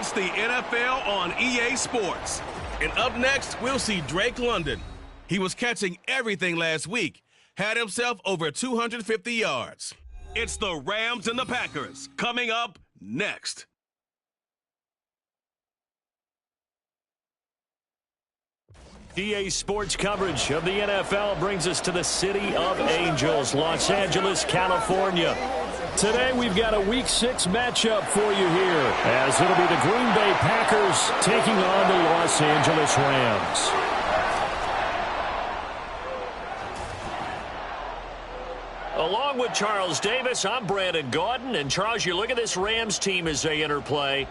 It's the NFL on EA Sports. And up next, we'll see Drake London. He was catching everything last week, had himself over 250 yards. It's the Rams and the Packers coming up next. EA Sports coverage of the NFL brings us to the City of Angels, Los Angeles, California. Today we've got a Week 6 matchup for you here, as it'll be the Green Bay Packers taking on the Los Angeles Rams. Along with Charles Davis, I'm Brandon Gaudin. And Charles, you look at this Rams team as they interplay.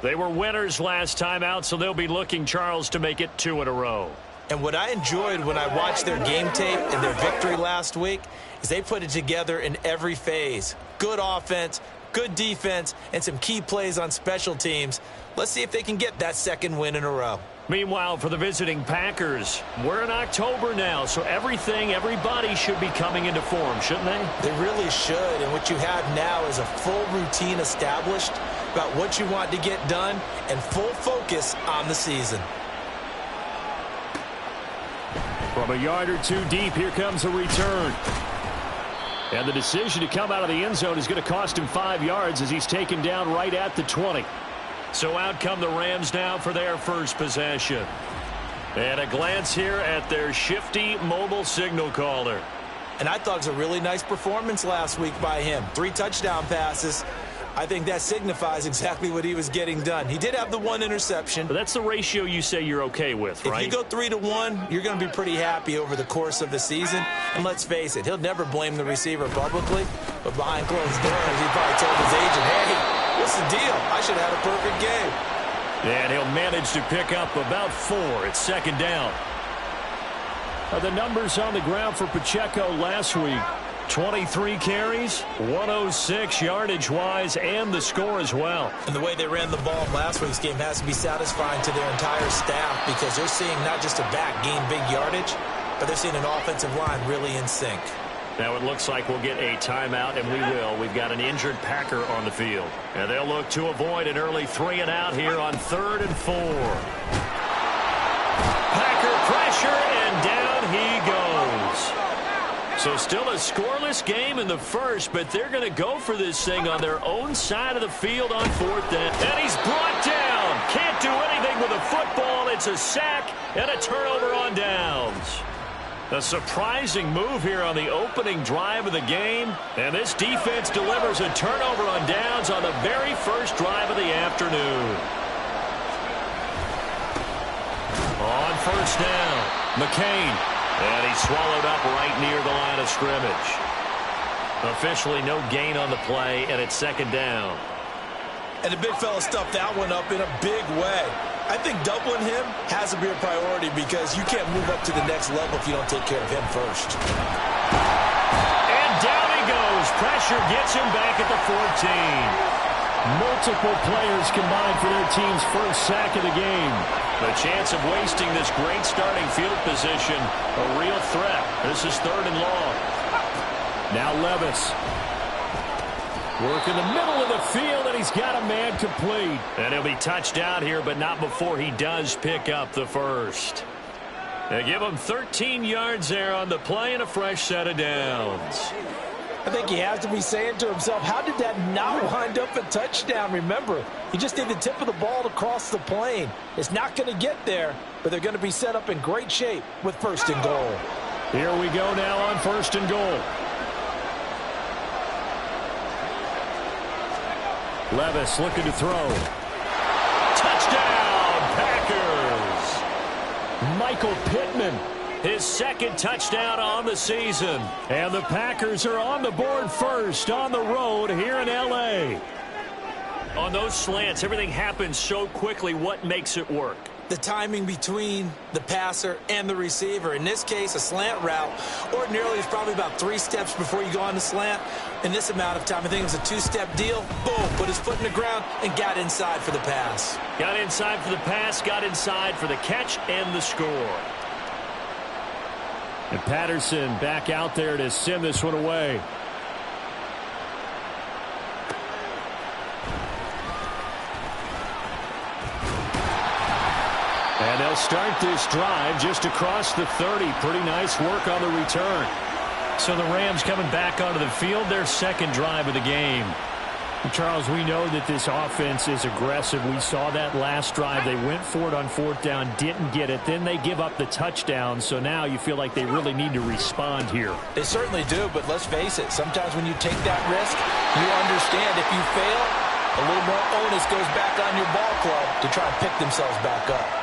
They were winners last time out, so they'll be looking, Charles, to make it 2 in a row. And what I enjoyed when I watched their game tape and their victory last week is they put it together in every phase. Good offense, good defense, and some key plays on special teams. Let's see if they can get that second win in a row. Meanwhile, for the visiting Packers, we're in October now, so everybody should be coming into form, shouldn't they? They really should, and what you have now is a full routine established about what you want to get done and full focus on the season. From a yard or two deep, here comes a return. And the decision to come out of the end zone is going to cost him 5 yards as he's taken down right at the 20. So out come the Rams now for their first possession. And a glance here at their shifty mobile signal caller. And I thought it was a really nice performance last week by him. 3 touchdown passes. I think that signifies exactly what he was getting done. He did have the 1 interception. But that's the ratio you say you're okay with, right? If you go 3-1, you're going to be pretty happy over the course of the season. And let's face it, he'll never blame the receiver publicly. But behind closed doors, he probably told his agent, hey, what's the deal? I should have had a perfect game. And he'll manage to pick up about 4. It's second down. The numbers on the ground for Pacheco last week. 23 carries, 106 yardage-wise, and the score as well. And the way they ran the ball in last week's game has to be satisfying to their entire staff because they're seeing not just a back gain big yardage, but they're seeing an offensive line really in sync. Now it looks like we'll get a timeout, and we will. We've got an injured Packer on the field. And they'll look to avoid an early 3-and-out here on 3rd and 4. Packer pressure, and down he goes. So still a scoreless game in the first, but they're going to go for this thing on their own side of the field on 4th down. And he's brought down. Can't do anything with a football. It's a sack and a turnover on downs. A surprising move here on the opening drive of the game. And this defense delivers a turnover on downs on the very first drive of the afternoon. On 1st down, McCain. And he's swallowed up right near the line of scrimmage. Officially no gain on the play, and it's 2nd down. And the big fella stuffed that one up in a big way. I think doubling him has to be a priority because you can't move up to the next level if you don't take care of him first. And down he goes. Pressure gets him back at the 14. Multiple players combined for their team's first sack of the game. The chance of wasting this great starting field position, a real threat. This is 3rd and long. Now Levis. Work in the middle of the field, and he's got a man complete. And he'll be touched out here, but not before he does pick up the first. They give him 13 yards there on the play and a fresh set of downs. I think he has to be saying to himself, how did that not wind up a touchdown? Remember, he just did the tip of the ball to cross the plane. It's not going to get there, but they're going to be set up in great shape with 1st and goal. Here we go now on 1st and goal. Levis looking to throw. Touchdown, Packers! Michael Pittman. His 2nd touchdown on the season. And the Packers are on the board first on the road here in L.A. On those slants, everything happens so quickly. What makes it work? The timing between the passer and the receiver. In this case, a slant route ordinarily is probably about 3 steps before you go on the slant. In this amount of time, I think it was a 2-step deal. Boom, put his foot in the ground and got inside for the pass. Got inside for the pass, got inside for the catch and the score. And Patterson back out there to send this one away. to start this drive just across the 30. Pretty nice work on the return. So the Rams coming back onto the field, their second drive of the game. Charles, we know that this offense is aggressive. We saw that last drive. They went for it on fourth down, didn't get it. Then they give up the touchdown. So now you feel like they really need to respond here. They certainly do, but let's face it. Sometimes when you take that risk, you understand if you fail, a little more onus goes back on your ball club to try and pick themselves back up.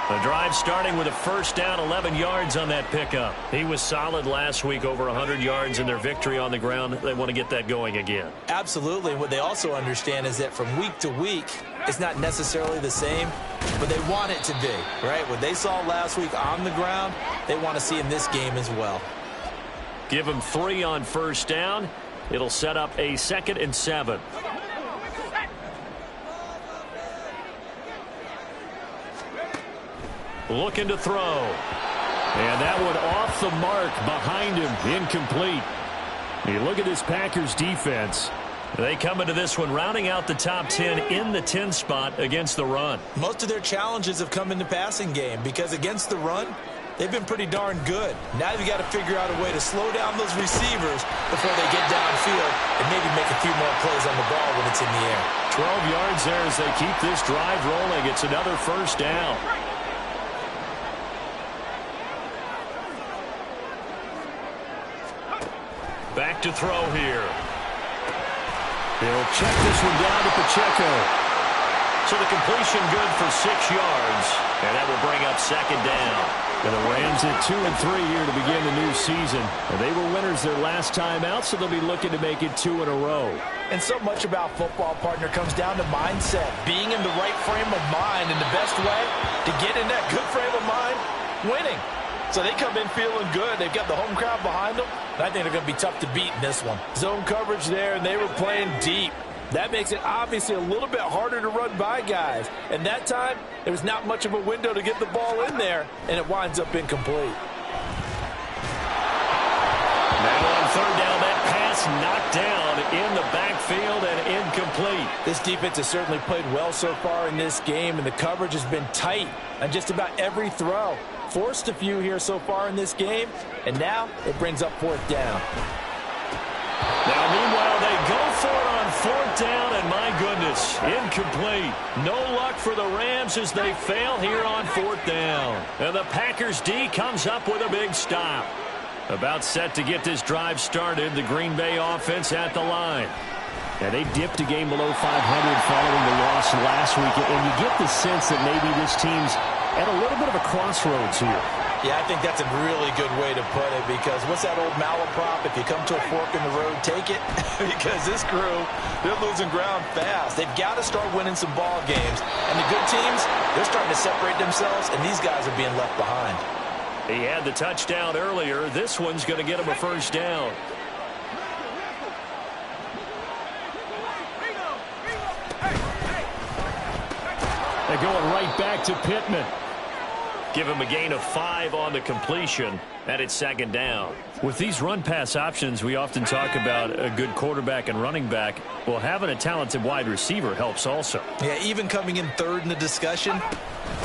The drive starting with a first down, 11 yards on that pickup. He was solid last week, over 100 yards in their victory on the ground. They want to get that going again. Absolutely. What they also understand is that from week to week, it's not necessarily the same, but they want it to be, right? What they saw last week on the ground, they want to see in this game as well. Give them 3 on first down. It'll set up a 2nd and 7. Looking to throw. And that one off the mark behind him. Incomplete. You look at this Packers defense. They come into this one rounding out the top 10 in the 10 spot against the run. Most of their challenges have come in the passing game because against the run, they've been pretty darn good. Now you've got to figure out a way to slow down those receivers before they get downfield and maybe make a few more plays on the ball when it's in the air. 12 yards there as they keep this drive rolling. It's another first down. Back to throw here. He'll check this one down to Pacheco. So the completion good for 6 yards. And that will bring up 2nd down. And the Rams at 2 and 3 here to begin the new season. And they were winners their last time out, so they'll be looking to make it 2 in a row. And so much about football, partner, comes down to mindset. Being in the right frame of mind, and the best way to get in that good frame of mind, winning. So they come in feeling good. They've got the home crowd behind them. And I think they're going to be tough to beat in this one. Zone coverage there, and they were playing deep. That makes it obviously a little bit harder to run by guys. And that time, there was not much of a window to get the ball in there, and it winds up incomplete. Now on 3rd down, that pass knocked down in the backfield and incomplete. This defense has certainly played well so far in this game, and the coverage has been tight on just about every throw. Forced a few here so far in this game, and now it brings up 4th down. Now, meanwhile, they go for it on 4th down, and my goodness, incomplete. No luck for the Rams as they fail here on 4th down. And the Packers D comes up with a big stop. About set to get this drive started, the Green Bay offense at the line. And they dipped a game below 500 following the loss last week, and you get the sense that maybe this team's at a little bit of a crossroads here. Yeah, I think that's a really good way to put it, because what's that old malaprop? If you come to a fork in the road, take it. Because this crew, they're losing ground fast. They've got to start winning some ball games. And the good teams, they're starting to separate themselves, and these guys are being left behind. He had the touchdown earlier. This one's going to get him a first down. They're going right back to Pittman. Give him a gain of 5 on the completion, and it's 2nd down. With these run-pass options, we often talk about a good quarterback and running back. Well, having a talented wide receiver helps also. Yeah, even coming in 3rd in the discussion,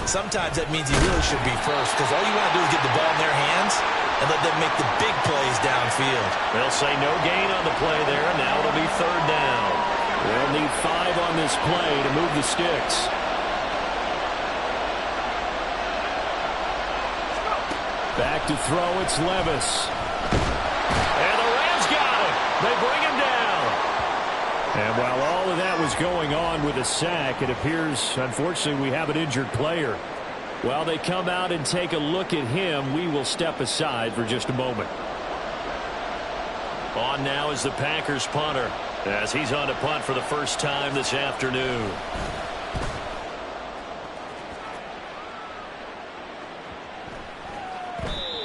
sometimes that means he really should be first, because all you want to do is get the ball in their hands and let them make the big plays downfield. They'll say no gain on the play there, and now it'll be 3rd down. They'll need 5 on this play to move the sticks. Back to throw, it's Levis. And the Rams got him. They bring him down. And while all of that was going on with a sack, it appears, unfortunately, we have an injured player. While they come out and take a look at him, we will step aside for just a moment. On now is the Packers punter, as he's on to punt for the first time this afternoon.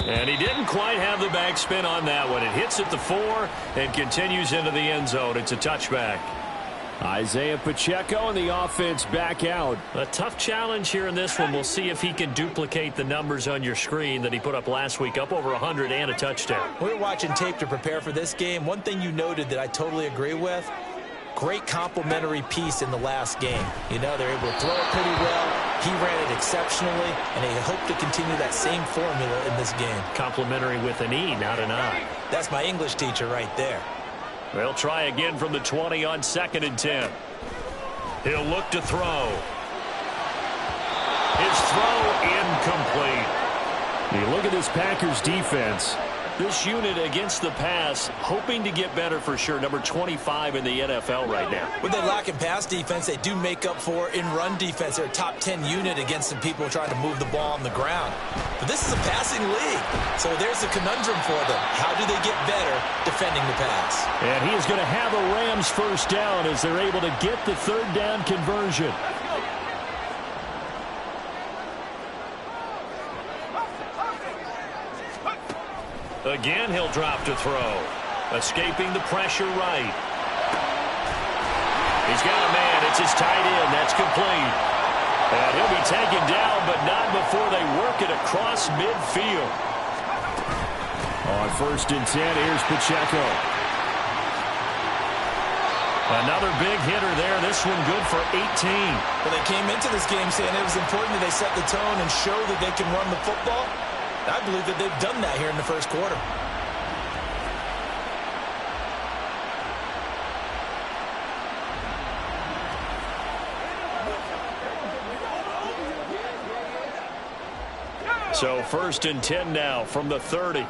And he didn't quite have the backspin on that one. It hits at the 4 and continues into the end zone. It's a touchback. Isaiah Pacheco and the offense back out. A tough challenge here in this one. We'll see if he can duplicate the numbers on your screen that he put up last week, up over 100 and a touchdown. We were watching tape to prepare for this game. One thing you noted that I totally agree with, great complementary piece in the last game. You know, they're able to throw it pretty well. He ran it exceptionally, and they hope to continue that same formula in this game. Complimentary with an E, not an I. That's my English teacher right there. They'll try again from the 20 on 2nd and 10. He'll look to throw. His throw incomplete. You look at this Packers defense. This unit against the pass, hoping to get better for sure. Number 25 in the NFL right now. What they lack in pass defense, they do make up for in run defense. They're a top 10 unit against some people trying to move the ball on the ground. But this is a passing league, so there's a conundrum for them. How do they get better defending the pass? And he is going to have a Rams first down as they're able to get the third down conversion. Again, he'll drop to throw. Escaping the pressure right. He's got a man. It's his tight end. That's complete. And he'll be taken down, but not before they work it across midfield. On 1st and 10, here's Pacheco. Another big hitter there. This one good for 18. Well, they came into this game saying it was important that they set the tone and show that they can run the football. I believe that they've done that here in the first quarter. So 1st and 10 now from the 30.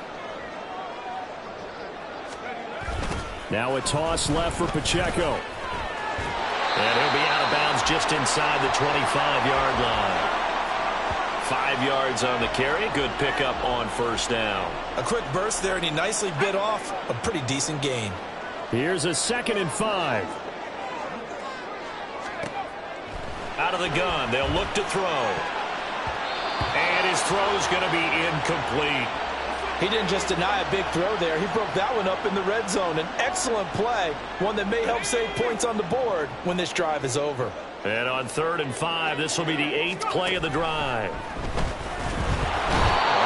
Now a toss left for Pacheco. And he'll be out of bounds just inside the 25-yard line. 5 yards on the carry. Good pickup on 1st down. A quick burst there, and he nicely bit off a pretty decent gain. Here's a 2nd and 5. Out of the gun. They'll look to throw. And his throw's going to be incomplete. He didn't just deny a big throw there. He broke that one up in the red zone. An excellent play, one that may help save points on the board when this drive is over. And on 3rd and 5, this will be the 8th play of the drive.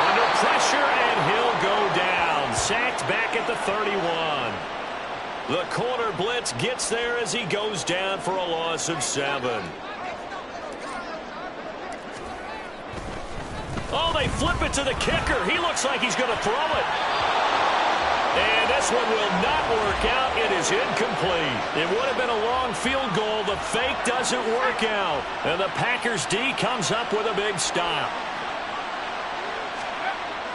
Under pressure, and he'll go down. Sacked back at the 31. The corner blitz gets there as he goes down for a loss of 7. Oh, they flip it to the kicker. He looks like he's going to throw it. And this one will not work out. It is incomplete. It would have been a long field goal. The fake doesn't work out. And the Packers D comes up with a big stop.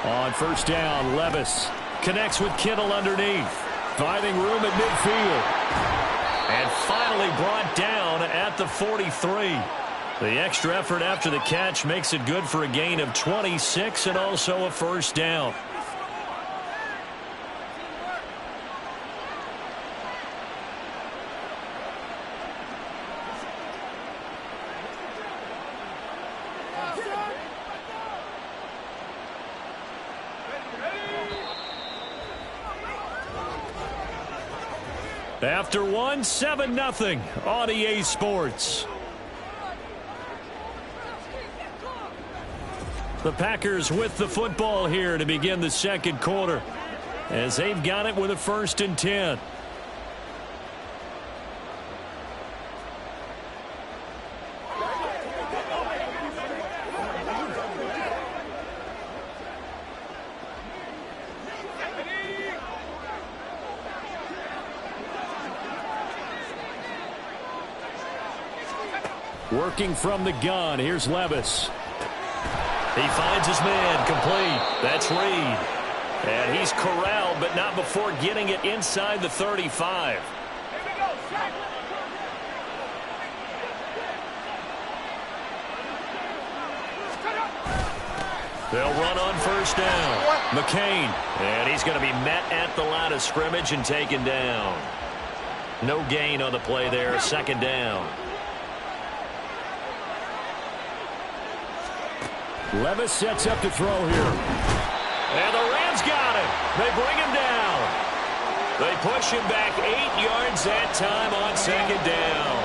On 1st down, Levis connects with Kittle underneath. Finding room at midfield. And finally brought down at the 43. The extra effort after the catch makes it good for a gain of 26 and also a 1st down. After one, 7-0 on EA Sports. The Packers with the football here to begin the 2nd quarter as they've got it with a 1st and 10. Working from the gun, here's Levis. He finds his man, complete. That's Reed. And he's corralled, but not before getting it inside the 35. They'll run on 1st down. McCain. And he's going to be met at the line of scrimmage and taken down. No gain on the play there, 2nd down. Levis sets up to throw here. And the Rams got him. They bring him down. They push him back 8 yards that time on 2nd down.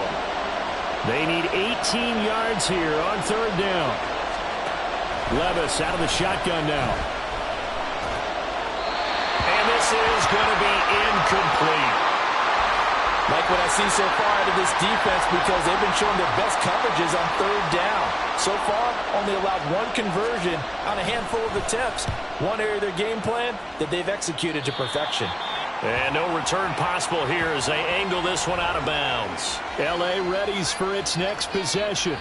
They need 18 yards here on 3rd down. Levis out of the shotgun now. And this is going to be incomplete. Like what I see so far out of this defense because they've been showing their best coverages on third down. So far, only allowed one conversion on a handful of attempts. One area of their game plan that they've executed to perfection. And no return possible here as they angle this one out of bounds. L.A. readies for its next possession.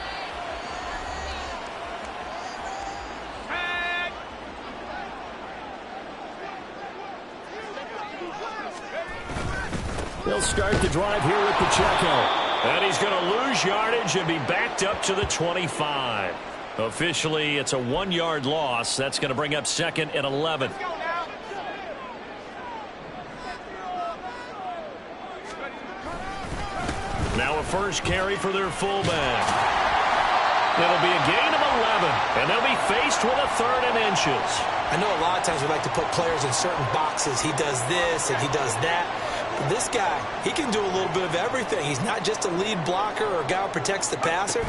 They'll start the drive here with Pacheco. And he's going to lose yardage and be backed up to the 25. Officially, it's a 1-yard loss. That's going to bring up 2nd and 11. Now a first carry for their fullback. It'll be a gain of 11, and they'll be faced with a 3rd and inches. I know a lot of times we like to put players in certain boxes. He does this and he does that. But this guy, he can do a little bit of everything. He's not just a lead blocker or a guy who protects the passer.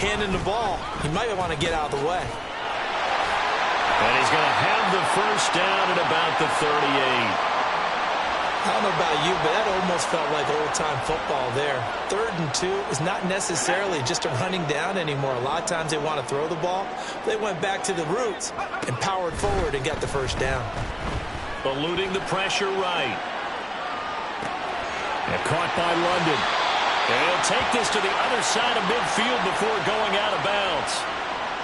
Handing the ball, he might want to get out of the way. And he's going to have the first down at about the 38. I don't know about you, but that almost felt like old-time football there. 3rd and 2 is not necessarily just a running down anymore. A lot of times they want to throw the ball. They went back to the roots and powered forward and got the first down. Eluding the pressure right. And caught by London. And he'll take this to the other side of midfield before going out of bounds.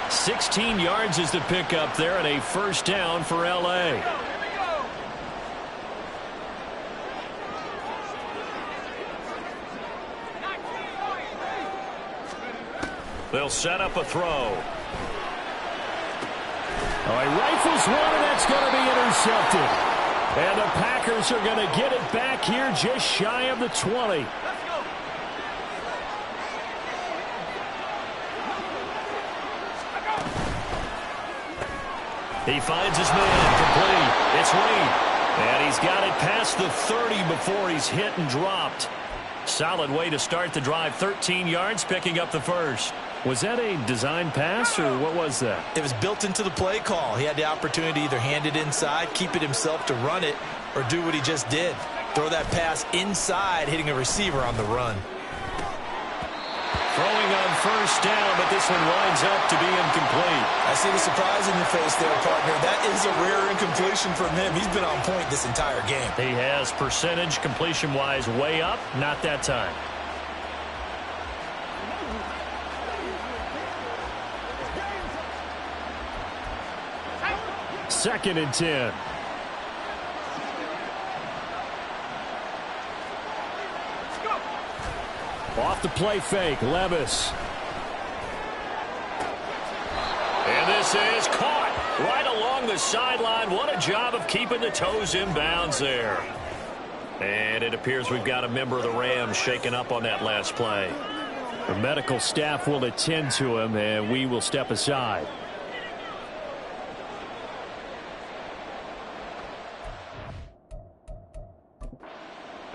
16 yards is the pickup there and a first down for L.A. They'll set up a throw. Oh, he rifles one, and that's going to be intercepted. And the Packers are going to get it back here just shy of the 20. He finds his man complete. It's Reed. And he's got it past the 30 before he's hit and dropped. Solid way to start the drive. 13 yards, picking up the first. Was that a design pass, or what was that? It was built into the play call. He had the opportunity to either hand it inside, keep it himself to run it, or do what he just did. Throw that pass inside, hitting a receiver on the run. Throwing on first down, but this one winds up to be incomplete. I see the surprise in your face there, partner. That is a rare incompletion from him. He's been on point this entire game. He has percentage completion-wise way up, not that time. Second and 10. Off the play fake, Levis. And this is caught right along the sideline. What a job of keeping the toes in bounds there. And it appears we've got a member of the Rams shaken up on that last play. The medical staff will attend to him, and we will step aside.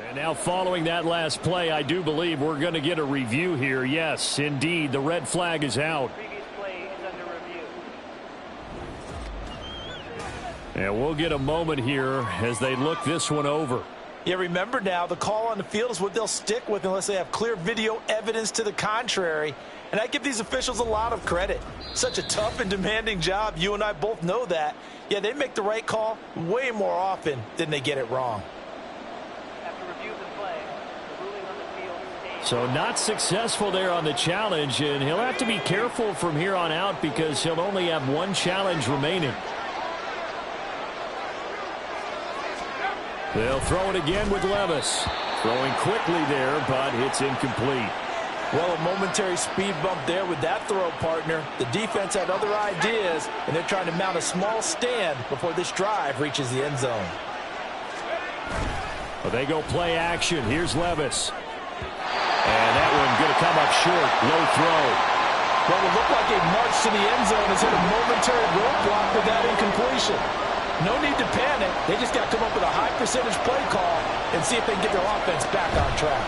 And now following that last play, I do believe we're going to get a review here. Yes, indeed, the red flag is out. Previous play is under review. And we'll get a moment here as they look this one over. Yeah, remember now, the call on the field is what they'll stick with unless they have clear video evidence to the contrary. And I give these officials a lot of credit. Such a tough and demanding job. You and I both know that. Yeah, they make the right call way more often than they get it wrong. So not successful there on the challenge, and he'll have to be careful from here on out because he'll only have one challenge remaining. They'll throw it again with Levis. Throwing quickly there, but it's incomplete. Well, a momentary speed bump there with that throw, partner. The defense had other ideas, and they're trying to mount a small stand before this drive reaches the end zone. Well, they go play action. Here's Levis. And that one going to come up short. Low throw. Well, it looked like a march to the end zone has hit a momentary roadblock with that incompletion. No need to panic. They just got to come up with a high percentage play call and see if they can get their offense back on track.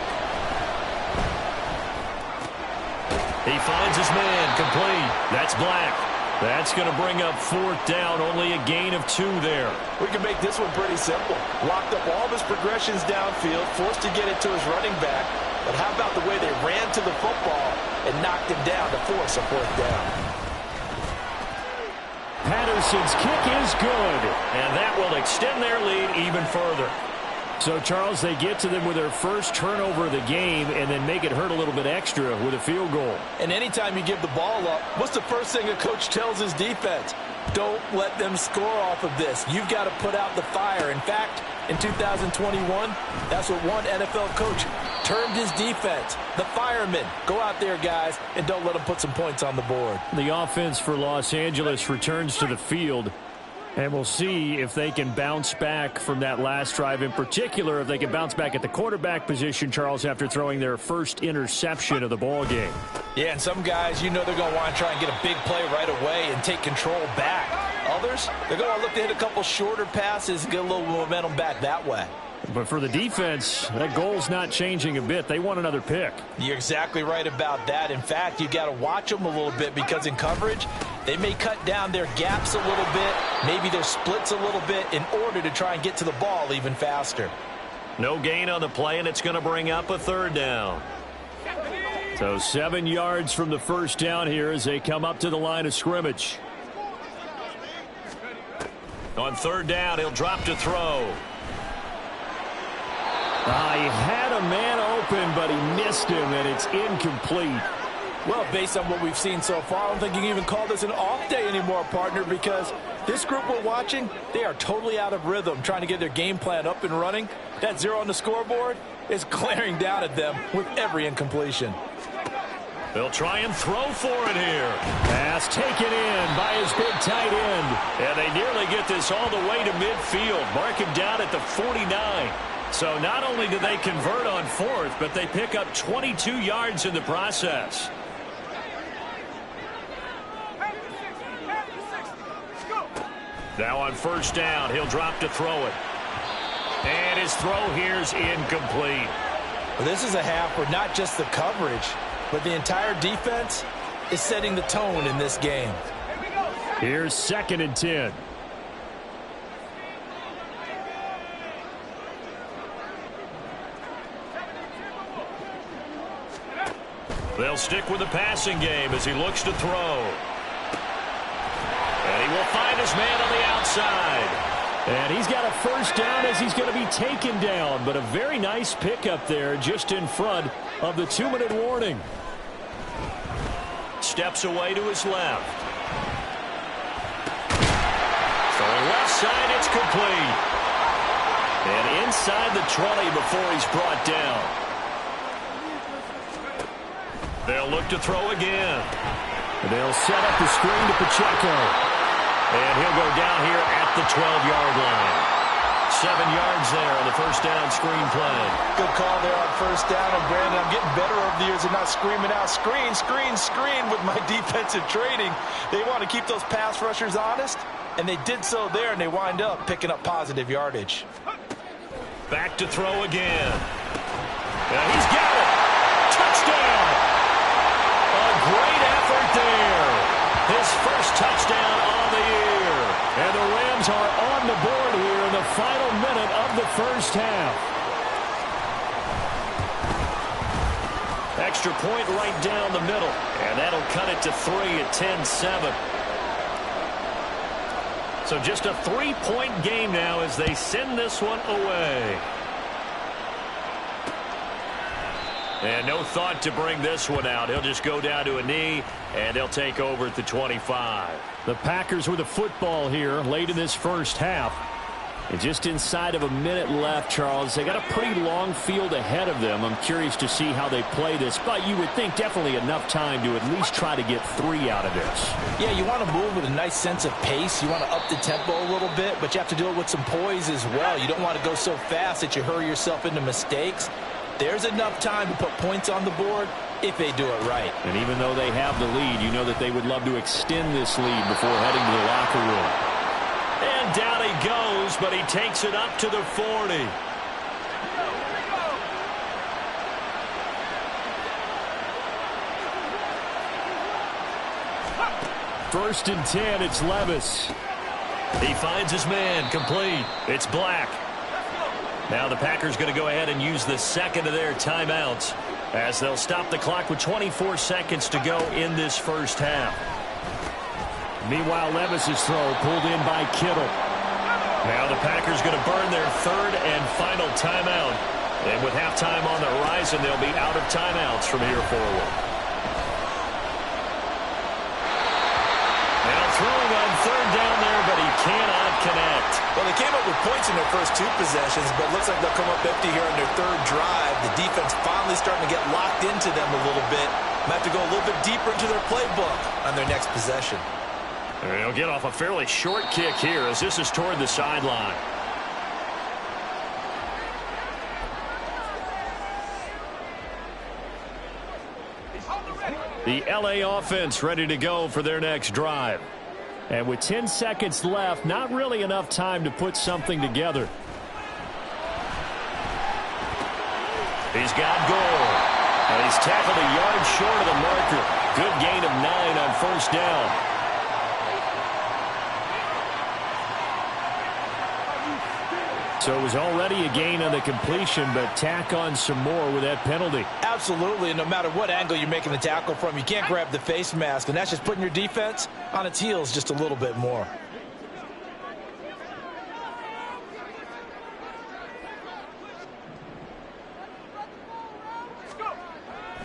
He finds his man complete. That's Black. That's going to bring up fourth down. Only a gain of 2 there. We can make this one pretty simple. Locked up all of his progressions downfield, forced to get it to his running back. But how about the way they ran to the football and knocked him down to force a fourth down? Patterson's kick is good, and that will extend their lead even further. So, Charles, they get to them with their first turnover of the game and then make it hurt a little bit extra with a field goal. And anytime you give the ball up, what's the first thing a coach tells his defense? Don't let them score off of this. You've got to put out the fire. In fact, in 2021, that's what one NFL coach termed his defense, the firemen. Go out there, guys, and don't let them put some points on the board. The offense for Los Angeles returns to the field, and we'll see if they can bounce back from that last drive. In particular, if they can bounce back at the quarterback position, Charles, after throwing their first interception of the ball game. Yeah, and some guys, you know they're going to want to try and get a big play right away and take control back. Others, they're going to look to hit a couple shorter passes and get a little momentum back that way. But for the defense, that goal's not changing a bit. They want another pick. You're exactly right about that. In fact, you got to watch them a little bit because in coverage, they may cut down their gaps a little bit, maybe their splits a little bit in order to try and get to the ball even faster. No gain on the play, and it's going to bring up a third down. So 7 yards from the first down here as they come up to the line of scrimmage. On third down, he'll drop to throw. He had a man open, but he missed him, and it's incomplete. Well, based on what we've seen so far, I don't think you can even call this an off day anymore, partner, because this group we're watching, they are totally out of rhythm, trying to get their game plan up and running. That 0 on the scoreboard is glaring down at them with every incompletion. They'll try and throw for it here. Pass taken in by his big tight end. And they nearly get this all the way to midfield. Mark him down at the 49. So not only do they convert on fourth, but they pick up 22 yards in the process. Now on first down, he'll drop to throw it. And his throw here's incomplete. Well, this is a half where not just the coverage, but the entire defense is setting the tone in this game. Here's 2nd and 10. They'll stick with the passing game as he looks to throw. And he will find his man on the outside. And he's got a first down as he's going to be taken down. But a very nice pickup there just in front of the 2-minute warning. Steps away to his left. Throwing left side, it's complete. And inside the 20 before he's brought down. They'll look to throw again. They'll set up the screen to Pacheco. And he'll go down here at the 12-yard line. 7 yards there on the first down screen play. Good call there on first down. And, Brandon, I'm getting better over the years and not screaming out, screen, screen, screen with my defensive training. They want to keep those pass rushers honest, and they did so there, and they wind up picking up positive yardage. Back to throw again. And he's got it. Touchdown. A great effort there. His first touchdown on the year. And the Rams are on the board here in the final minute of the first half. Extra point right down the middle. And that'll cut it to 3 at 10-7. So just a 3-point game now as they send this one away. And no thought to bring this one out. He'll just go down to a knee, and they'll take over at the 25. The Packers with the football here late in this first half. And just inside of a minute left, Charles. They got a pretty long field ahead of them. I'm curious to see how they play this. But you would think definitely enough time to at least try to get 3 out of this. Yeah, you want to move with a nice sense of pace. You want to up the tempo a little bit, but you have to do it with some poise as well. You don't want to go so fast that you hurry yourself into mistakes. There's enough time to put points on the board if they do it right. And even though they have the lead, you know that they would love to extend this lead before heading to the locker room. And down he goes, but he takes it up to the 40. First and 10, it's Levis. He finds his man, complete. It's Black. Now the Packers going to go ahead and use the second of their timeouts. as they'll stop the clock with 24 seconds to go in this first half. Meanwhile, Levis's throw pulled in by Kittle. Now the Packers going to burn their third and final timeout. And with halftime on the horizon, they'll be out of timeouts from here forward. Now throwing on third down there, but he cannot connect. Well, they came up with points in their first two possessions, but it looks like they'll come up empty here on their third drive. The defense finally starting to get locked into them a little bit. Might have to go a little bit deeper into their playbook on their next possession. They'll get off a fairly short kick here as this is toward the sideline. The LA offense ready to go for their next drive. And with 10 seconds left, not really enough time to put something together. He's got goal. And he's tackled a yard short of the marker. Good gain of 9 on first down. So it was already a gain on the completion, but tack on some more with that penalty. Absolutely, and no matter what angle you're making the tackle from, you can't grab the face mask, and that's just putting your defense on its heels just a little bit more.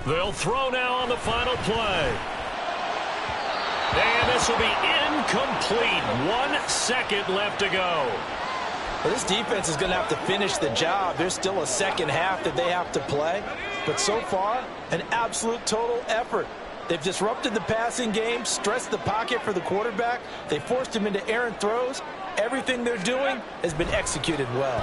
They'll throw now on the final play. And this will be incomplete. 1 second left to go. Well, this defense is going to have to finish the job. There's still a second half that they have to play. But so far, an absolute total effort. They've disrupted the passing game, stressed the pocket for the quarterback. They forced him into errant throws. Everything they're doing has been executed well.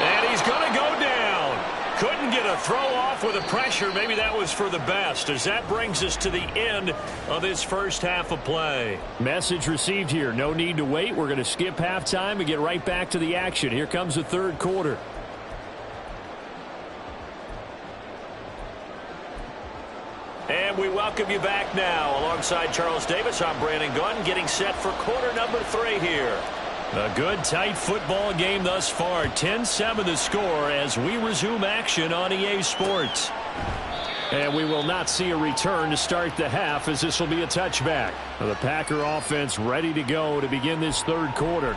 And he's going to go down. Couldn't get a throw off with the pressure. Maybe that was for the best, as that brings us to the end of this first half of play. Message received here. No need to wait. We're going to skip halftime and get right back to the action. Here comes the third quarter. And we welcome you back now. Alongside Charles Davis, I'm Brandon Gunn, getting set for quarter number 3 here. A good, tight football game thus far. 10-7 the score as we resume action on EA Sports. And we will not see a return to start the half, as this will be a touchback. The Packer offense ready to go to begin this third quarter.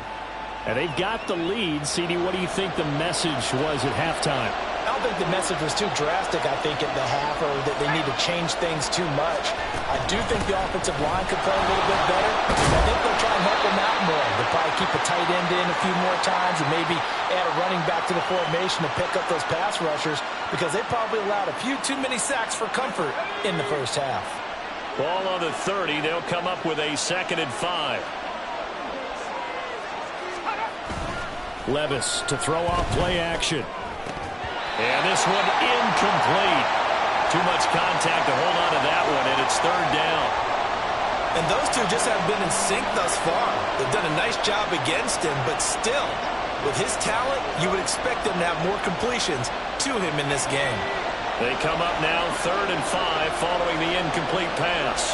And they've got the lead. CD, what do you think the message was at halftime? I don't think the message was too drastic, I think, at the half, or that they need to change things too much. I do think the offensive line could play a little bit better. I think they'll try and help them out more. They'll probably keep a tight end in a few more times and maybe add a running back to the formation to pick up those pass rushers, because they probably allowed a few too many sacks for comfort in the first half. Ball on the 30. They'll come up with a 2nd and 5. Levis to throw off play action. And this one incomplete. Too much contact to hold on to that one, and it's third down. And those two just haven't been in sync thus far. They've done a nice job against him, but still, with his talent, you would expect them to have more completions to him in this game. They come up now 3rd and 5 following the incomplete pass.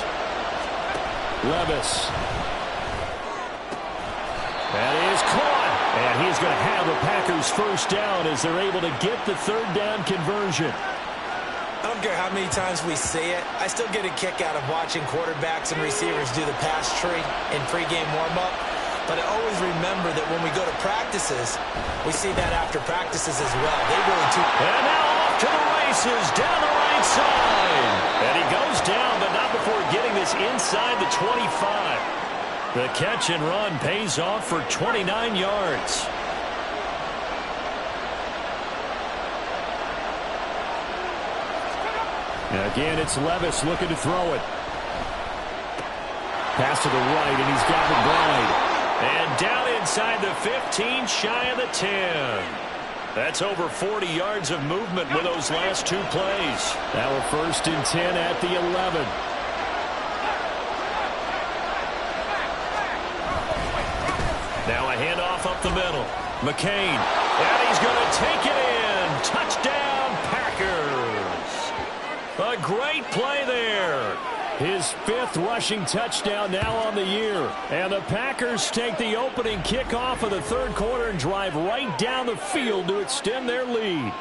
Levis. That is caught. And he's going to have the Packers first down as they're able to get the third down conversion. I don't care how many times we say it, I still get a kick out of watching quarterbacks and receivers do the pass tree in pregame warm-up. But I always remember that when we go to practices, we see that after practices as well. They really do. And now off to the races, down the right side. And he goes down, but not before getting this inside the 25. The catch and run pays off for 29 yards. Again, it's Levis looking to throw it. Pass to the right, and he's got McBride. And down inside the 15, shy of the 10. That's over 40 yards of movement with those last 2 plays. Now we're 1st and 10 at the 11. Now a handoff up the middle. McCain. And he's going to take it in. Touchdown, Packers. A great play there. His 5th rushing touchdown now on the year. And the Packers take the opening kickoff of the 3rd quarter and drive right down the field to extend their lead.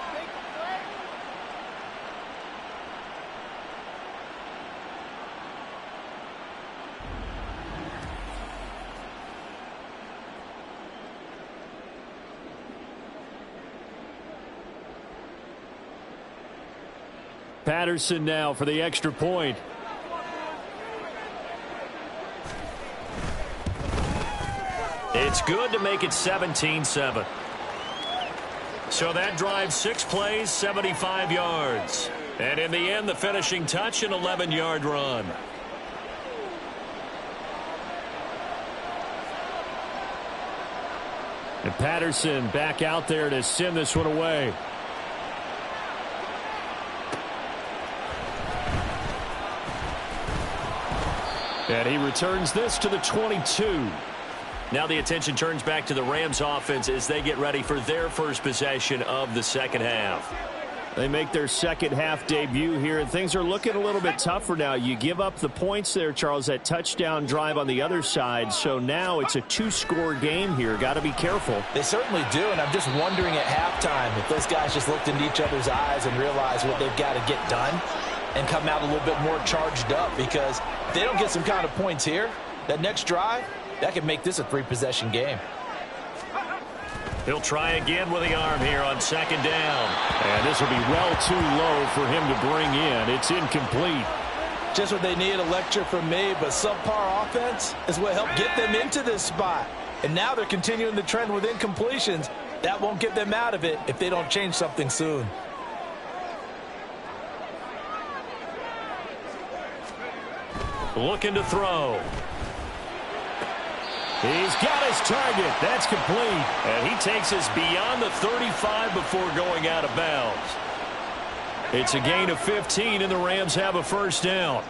Patterson now for the extra point. It's good to make it 17-7. So that drive 6 plays, 75 yards. And in the end, the finishing touch, an 11-yard run. And Patterson back out there to send this one away. And he returns this to the 22. Now the attention turns back to the Rams offense as they get ready for their first possession of the second half. They make their second half debut here, and things are looking a little bit tougher now. You give up the points there, Charles, that touchdown drive on the other side. So now it's a 2-score game here. Got to be careful. They certainly do, and I'm just wondering at halftime if those guys just looked into each other's eyes and realized what they've got to get done and come out a little bit more charged up, because if they don't get some kind of points here, that next drive, that could make this a 3-possession game. He'll try again with the arm here on second down. And this will be well too low for him to bring in. It's incomplete. Just what they need, a lecture from me, but subpar offense is what helped get them into this spot. And now they're continuing the trend with incompletions. That won't get them out of it if they don't change something soon. Looking to throw. He's got his target. That's complete. And he takes us beyond the 35 before going out of bounds. It's a gain of 15, and the Rams have a first down.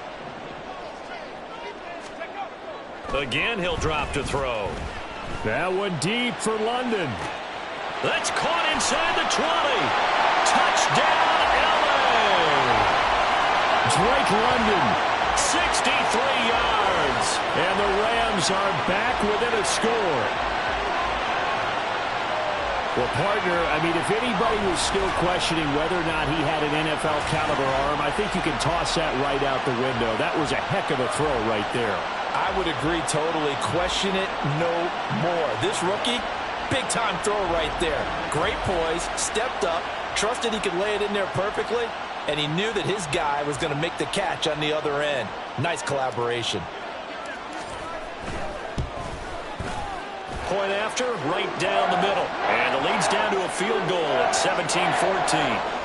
Again, he'll drop to throw. That one deep for London. That's caught inside the 20. Touchdown, LA! Drake London. 63 yards, and the Rams are back within a score. Well, partner, I mean, if anybody was still questioning whether or not he had an NFL caliber arm, I think you can toss that right out the window. That was a heck of a throw right there. I would agree totally. Question it no more. This rookie, big-time throw right there. Great poise, stepped up, trusted he could lay it in there perfectly, and he knew that his guy was going to make the catch on the other end. Nice collaboration. Point after, right down the middle. And it leads down to a field goal at 17-14.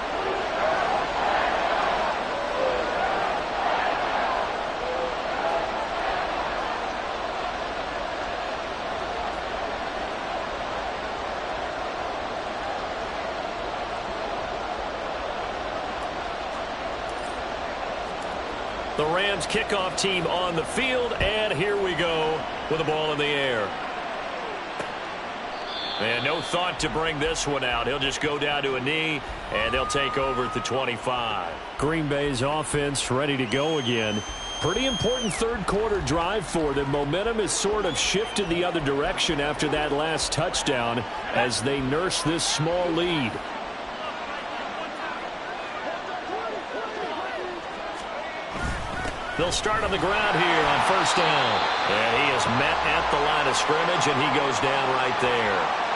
The Rams kickoff team on the field, and here we go with the ball in the air. And no thought to bring this one out. He'll just go down to a knee, and they'll take over at the 25. Green Bay's offense ready to go again. Pretty important third quarter drive for them. Momentum has sort of shifted the other direction after that last touchdown as they nurse this small lead. They'll start on the ground here on first down. And he is met at the line of scrimmage, and he goes down right there.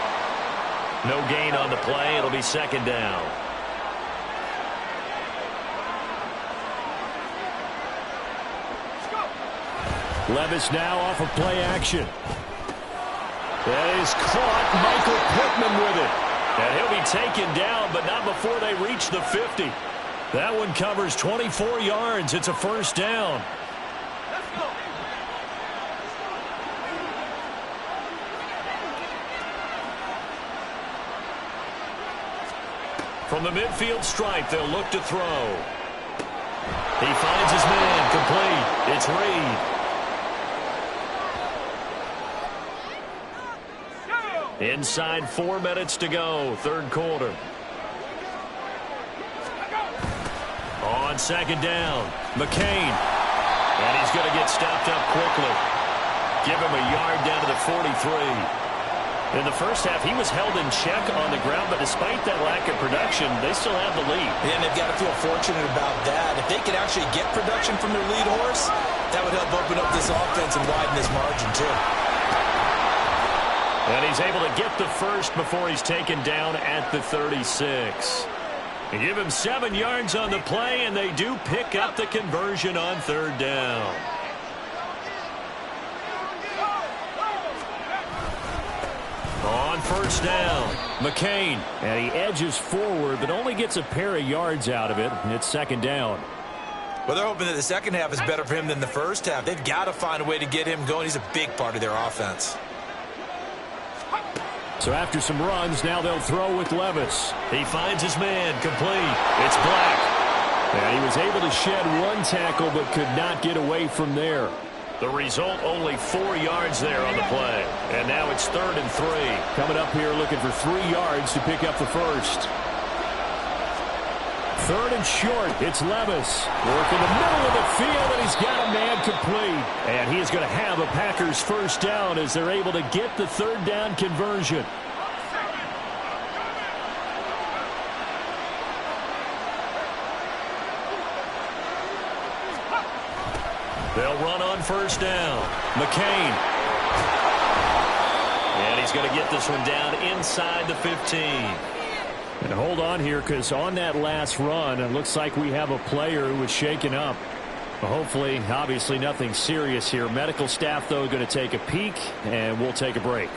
No gain on the play. It'll be second down. Levis now off of play action. That is caught. Michael Pittman with it. And he'll be taken down, but not before they reach the 50. That one covers 24 yards. It's a first down. Let's go. From the midfield stripe, they'll look to throw. He finds his man, complete. It's Reed. Inside 4 minutes to go, third quarter. On second down, McCain. And he's going to get stopped up quickly. Give him a yard down to the 43. In the first half, he was held in check on the ground, but despite that lack of production, they still have the lead. And they've got to feel fortunate about that. If they could actually get production from their lead horse, that would help open up this offense and widen this margin, too. And he's able to get the first before he's taken down at the 36. They give him 7 yards on the play, and they do pick up the conversion on third down. On first down, McCain. And he edges forward, but only gets a pair of yards out of it. And it's second down. Well, they're hoping that the second half is better for him than the first half. They've got to find a way to get him going. He's a big part of their offense. So after some runs, now they'll throw with Levis. He finds his man, complete. It's Black. And he was able to shed one tackle, but could not get away from there. The result, only 4 yards there on the play. And now it's 3rd and 3. Coming up here looking for 3 yards to pick up the first. 3rd and short. It's Levis. Working the middle of the field, and he's got a man complete. And he is going to have a Packers first down as they're able to get the third down conversion. They'll run on first down. McCain. And he's going to get this one down inside the 15. And hold on here, because on that last run, it looks like we have a player who was shaken up. Hopefully, obviously nothing serious here. Medical staff, though, going to take a peek, and we'll take a break.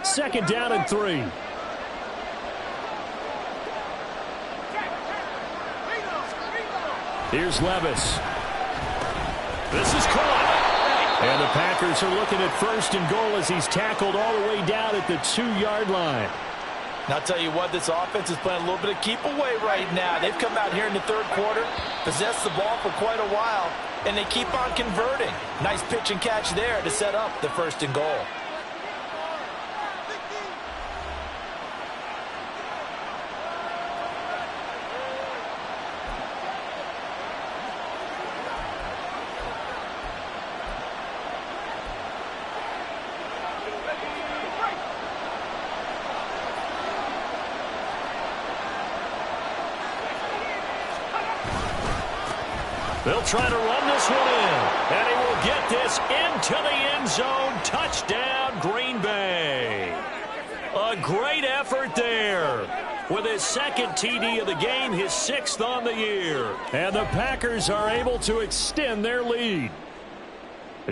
Second down and 3. Here's Levis. This is caught. And the Packers are looking at first and goal as he's tackled all the way down at the 2-yard line. And I'll tell you what, this offense is playing a little bit of keep away right now. They've come out here in the third quarter, possessed the ball for quite a while, and they keep on converting. Nice pitch and catch there to set up the first and goal. They'll try to run this one in. And he will get this into the end zone. Touchdown, Green Bay. A great effort there. With his second TD of the game, his 6th on the year. And the Packers are able to extend their lead.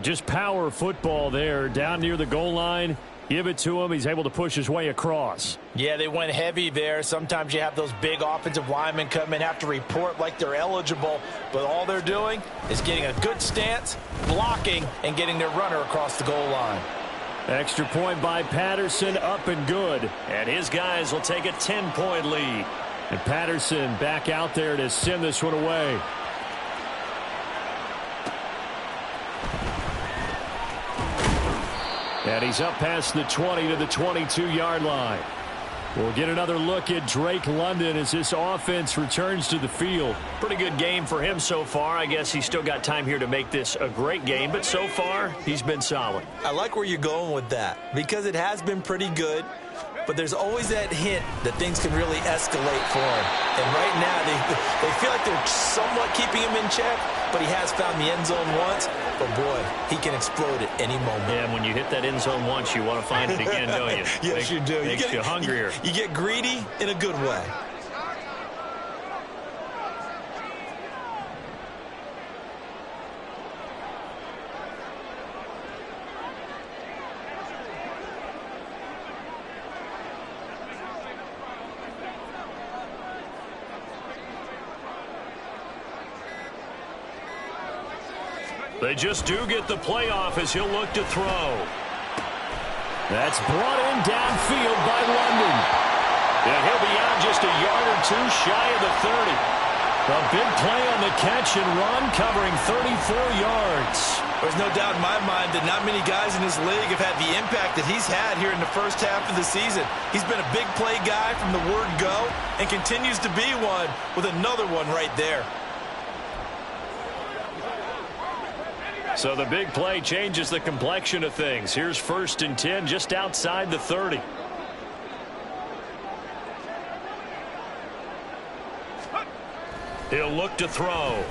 Just power football there down near the goal line. Give it to him. He's able to push his way across. Yeah, they went heavy there. Sometimes you have those big offensive linemen come in, have to report like they're eligible, but all they're doing is getting a good stance, blocking, and getting their runner across the goal line. Extra point by Patterson, up and good. And his guys will take a 10-point lead. And Patterson back out there to send this one away. And he's up past the 20 to the 22-yard line. We'll get another look at Drake London as this offense returns to the field. Pretty good game for him so far. I guess he's still got time here to make this a great game, but so far, he's been solid. I like where you're going with that because it has been pretty good, but there's always that hint that things can really escalate for him. And right now, they feel like they're somewhat keeping him in check, but he has found the end zone once. But, boy, he can explode at any moment. Yeah, when you hit that end zone once, you want to find it again, don't you? Yes, you do. Makes you hungrier. You get greedy in a good way. They just do get the playoff as he'll look to throw. That's brought in downfield by London. And he'll be out just a yard or two shy of the 30. A big play on the catch and run, covering 34 yards. There's no doubt in my mind that not many guys in this league have had the impact that he's had here in the first half of the season. He's been a big play guy from the word go and continues to be one with another one right there. So the big play changes the complexion of things. Here's 1st and 10 just outside the 30. He'll look to throw.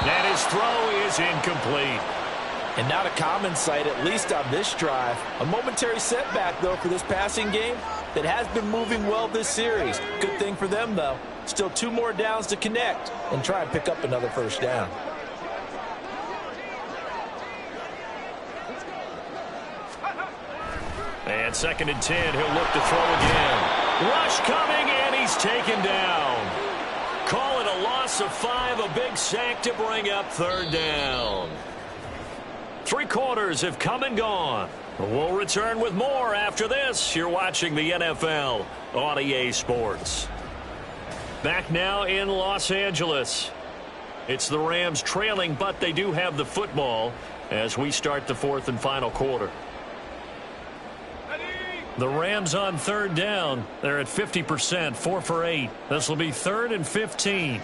And his throw is incomplete. And not a common sight, at least on this drive. A momentary setback, though, for this passing game that has been moving well this series. Good thing for them, though. Still 2 more downs to connect and try and pick up another first down. And 2nd and 10, he'll look to throw again. Rush coming, and he's taken down. Call it a loss of 5, a big sack to bring up 3rd down. 3 quarters have come and gone. We'll return with more after this. You're watching the NFL on EA Sports. Back now in Los Angeles. It's the Rams trailing, but they do have the football as we start the 4th and final quarter. The Rams on 3rd down. They're at 50%, 4 for 8. This will be 3rd and 15.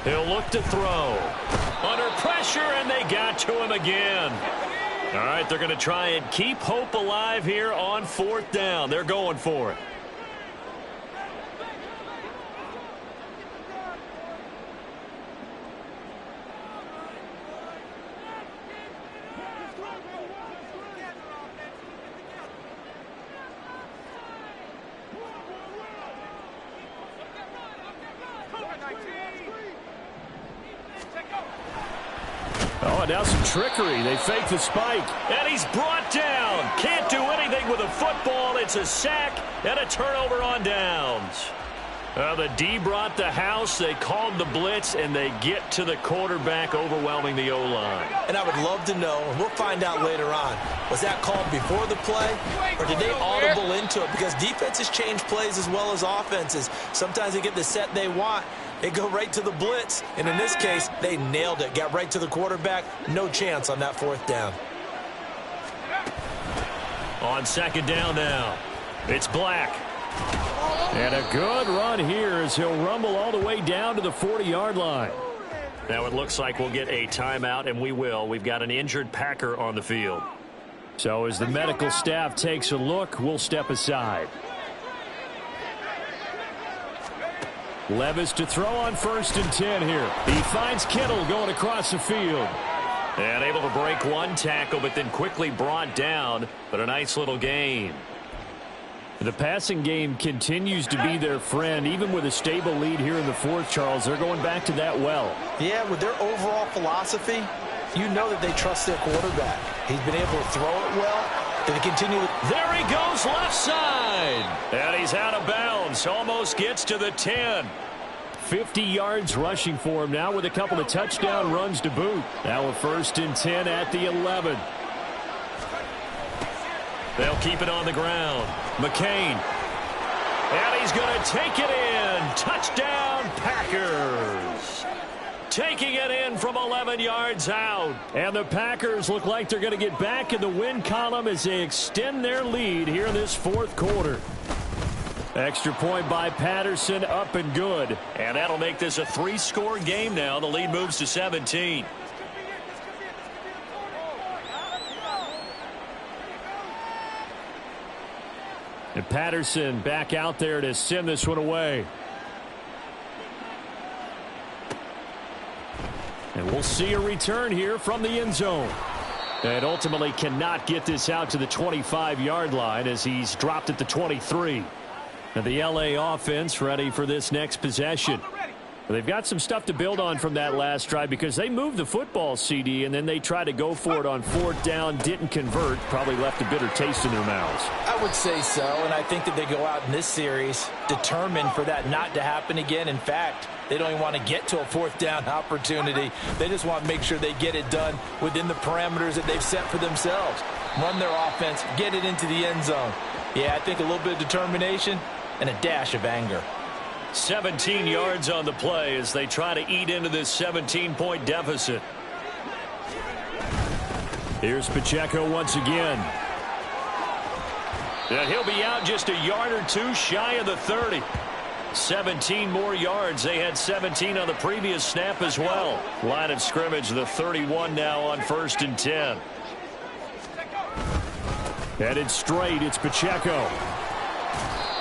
He'll look to throw. Under pressure, and they got to him again. All right, they're going to try and keep hope alive here on 4th down. They're going for it. Oh, now some trickery. They fake the spike. And he's brought down. Can't do anything with a football. It's a sack and a turnover on downs. The D brought the house. They called the blitz, and they get to the quarterback, overwhelming the O-line. And I would love to know, and we'll find out later on, was that called before the play, or did they audible into it? Because defenses change plays as well as offenses. Sometimes they get the set they want. They go right to the blitz, and in this case, they nailed it. Got right to the quarterback. No chance on that 4th down. On 2nd down now, it's Black. And a good run here as he'll rumble all the way down to the 40-yard line. Now it looks like we'll get a timeout, and we will. We've got an injured Packer on the field. So as the medical staff takes a look, we'll step aside. Levis to throw on 1st and 10 here. He finds Kittle going across the field. And able to break 1 tackle, but then quickly brought down. But a nice little gain. The passing game continues to be their friend, even with a stable lead here in the 4th, Charles. They're going back to that well. Yeah, with their overall philosophy, you know that they trust their quarterback. He's been able to throw it well. They continue. There he goes, left side. And he's out of bounds. Almost gets to the 10. 50 yards rushing for him now with a couple of touchdown runs to boot. Now a 1st and 10 at the 11. They'll keep it on the ground. McCain. And he's going to take it in. Touchdown, Packers. Taking it in from 11 yards out. And the Packers look like they're going to get back in the win column as they extend their lead here in this 4th quarter. Extra point by Patterson, up and good. And that'll make this a 3-score game now. The lead moves to 17. And Patterson back out there to send this one away. And we'll see a return here from the end zone. And ultimately cannot get this out to the 25-yard line as he's dropped at the 23. And the LA offense ready for this next possession. They've got some stuff to build on from that last drive because they moved the football, CD, and then they tried to go for it on 4th down, didn't convert, probably left a bitter taste in their mouths. I would say so, and I think that they go out in this series determined for that not to happen again. In fact, they don't even want to get to a 4th down opportunity. They just want to make sure they get it done within the parameters that they've set for themselves. Run their offense, get it into the end zone. Yeah, I think a little bit of determination and a dash of anger. 17 yards on the play as they try to eat into this 17-point deficit. Here's Pacheco once again. And he'll be out just a yard or two shy of the 30. 17 more yards. They had 17 on the previous snap as well. Line of scrimmage, the 31 now on 1st and 10. Headed straight, it's Pacheco.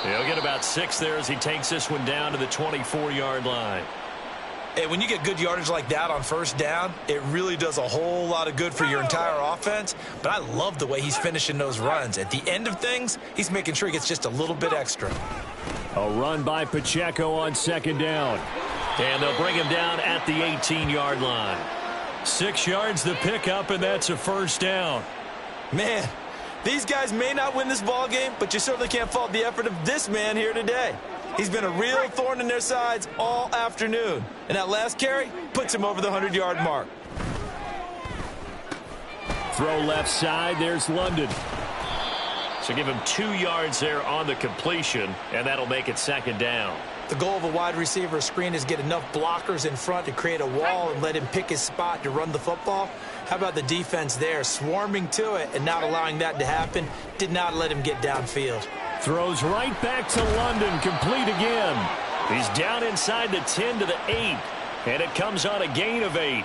He'll get about 6 there as he takes this one down to the 24-yard line. Hey, when you get good yardage like that on 1st down, it really does a whole lot of good for your entire offense. But I love the way he's finishing those runs. At the end of things, he's making sure he gets just a little bit extra. A run by Pacheco on 2nd down. And they'll bring him down at the 18-yard line. 6 yards the pickup, and that's a 1st down. Man, these guys may not win this ball game, but you certainly can't fault the effort of this man here today. He's been a real thorn in their sides all afternoon. And that last carry puts him over the 100-yard mark. Throw left side, there's London. So give him 2 yards there on the completion, and that'll make it 2nd down. The goal of a wide receiver screen is get enough blockers in front to create a wall and let him pick his spot to run the football. How about the defense there, swarming to it and not allowing that to happen? Did not let him get downfield. Throws right back to London, complete again. He's down inside the 10 to the 8, and it comes on a gain of 8.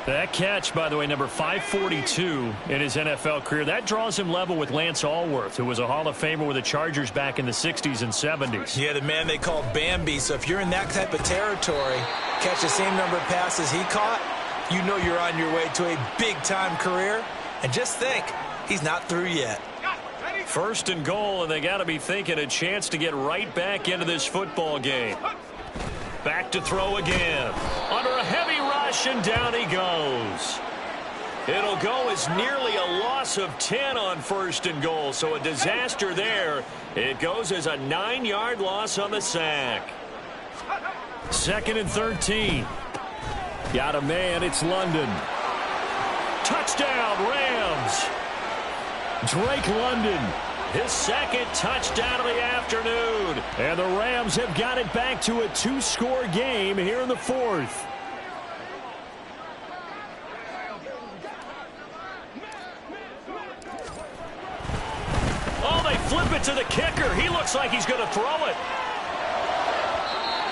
That catch, by the way, number 542 in his NFL career, that draws him level with Lance Allworth, who was a Hall of Famer with the Chargers back in the 60s and 70s. Yeah, the man they called Bambi. So if you're in that type of territory, catch the same number of passes he caught, you know you're on your way to a big-time career. And just think, he's not through yet. 1st and goal, and they got to be thinking a chance to get right back into this football game. Back to throw again. Under a heavy rush, and down he goes. It'll go as nearly a loss of 10 on 1st and goal, so a disaster there. It goes as a 9-yard loss on the sack. 2nd and 13. Got a man, it's London. Touchdown, Rams. Drake London. His 2nd touchdown of the afternoon. And the Rams have got it back to a 2-score game here in the 4th. Oh, they flip it to the kicker. He looks like he's going to throw it.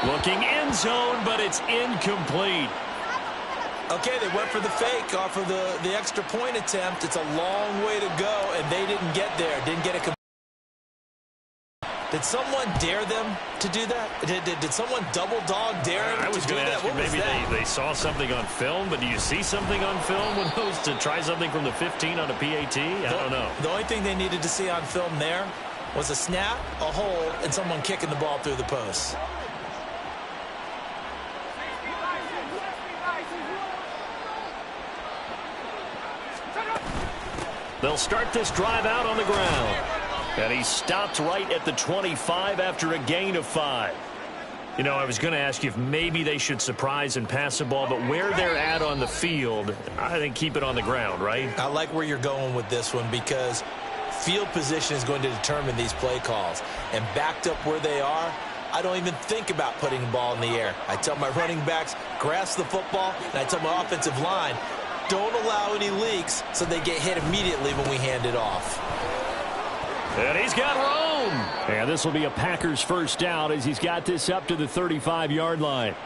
Looking end zone, but it's incomplete. Okay, they went for the fake off of the extra point attempt. It's a long way to go, and they didn't get there. Didn't get it. Did someone dare them to do that? Did someone double dog dare them to do that? I was going to ask you, maybe they saw something on film, but do you see something on film with those to try something from the 15 on a PAT? I don't know. The only thing they needed to see on film there was a snap, a hold, and someone kicking the ball through the post. They'll start this drive out on the ground. And he stopped right at the 25 after a gain of 5. You know, I was going to ask you if maybe they should surprise and pass the ball, but where they're at on the field, I think keep it on the ground, right? I like where you're going with this one because field position is going to determine these play calls. And backed up where they are, I don't even think about putting the ball in the air. I tell my running backs, grasp the football, and I tell my offensive line, don't allow any leaks so they get hit immediately when we hand it off. And he's got room. And this will be a Packers 1st down as he's got this up to the 35-yard line.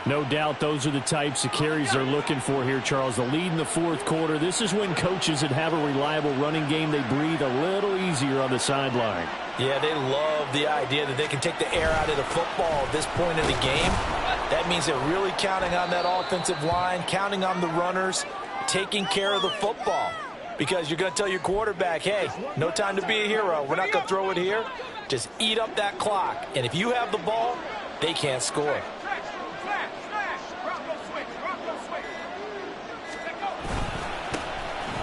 No doubt those are the types of carries they're looking for here, Charles. The lead in the 4th quarter. This is when coaches that have a reliable running game, they breathe a little easier on the sideline. Yeah, they love the idea that they can take the air out of the football at this point in the game. That means they're really counting on that offensive line, counting on the runners, taking care of the football. Because you're going to tell your quarterback, hey, no time to be a hero. We're not going to throw it here. Just eat up that clock. And if you have the ball, they can't score.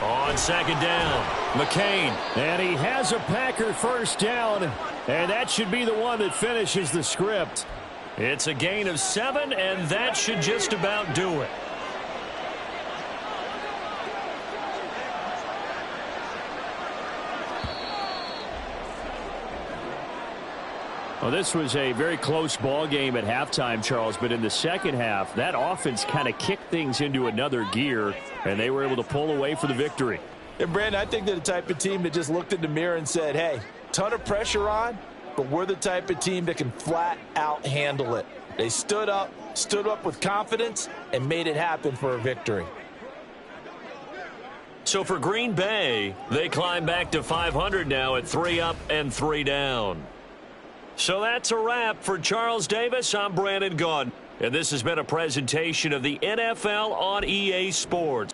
On 2nd down, McCain. And he has a Packer 1st down. And that should be the one that finishes the script. it's a gain of 7, and that should just about do it. Well, this was a very close ball game at halftime, Charles, but in the second half, that offense kind of kicked things into another gear, and they were able to pull away for the victory. And, Brandon, I think they're the type of team that just looked in the mirror and said, hey, ton of pressure on, but we're the type of team that can flat out handle it. They stood up with confidence, and made it happen for a victory. So for Green Bay, they climb back to 500 now at 3 up and 3 down. So that's a wrap. For Charles Davis, I'm Brandon Gaudin, and this has been a presentation of the NFL on EA Sports.